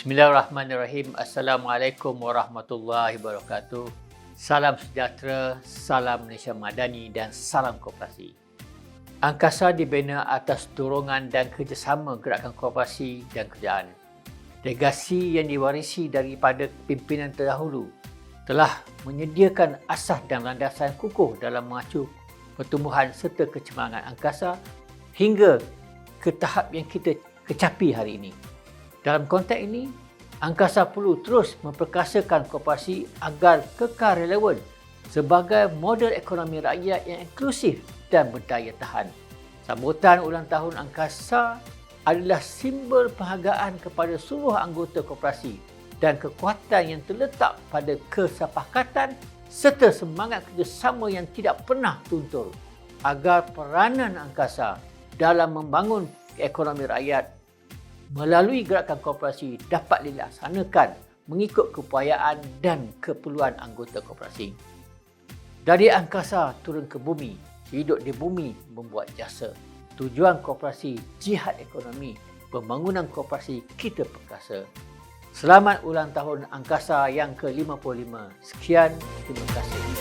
Bismillahirrahmanirrahim. Assalamualaikum warahmatullahi wabarakatuh. Salam sejahtera, salam Malaysia Madani dan salam koperasi. Angkasa dibina atas dorongan dan kerjasama gerakan koperasi dan kerajaan. Legasi yang diwarisi daripada pimpinan terdahulu telah menyediakan asas dan landasan kukuh dalam mengacu pertumbuhan serta kecemerlangan angkasa hingga ke tahap yang kita kecapi hari ini. Dalam konteks ini, angkasa perlu terus memperkasakan koperasi agar kekal relevan sebagai model ekonomi rakyat yang inklusif dan berdaya tahan. Sambutan ulang tahun angkasa adalah simbol penghargaan kepada seluruh anggota koperasi dan kekuatan yang terletak pada kesepakatan serta semangat kerjasama yang tidak pernah luntur agar peranan angkasa dalam membangun ekonomi rakyat melalui gerakan koperasi dapat dilaksanakan mengikut keupayaan dan keperluan anggota koperasi. Dari angkasa turun ke bumi, hidup di bumi membuat jasa. Tujuan koperasi jihad ekonomi, pembangunan koperasi kita perkasa. Selamat ulang tahun angkasa yang ke-55. Sekian, terima kasih.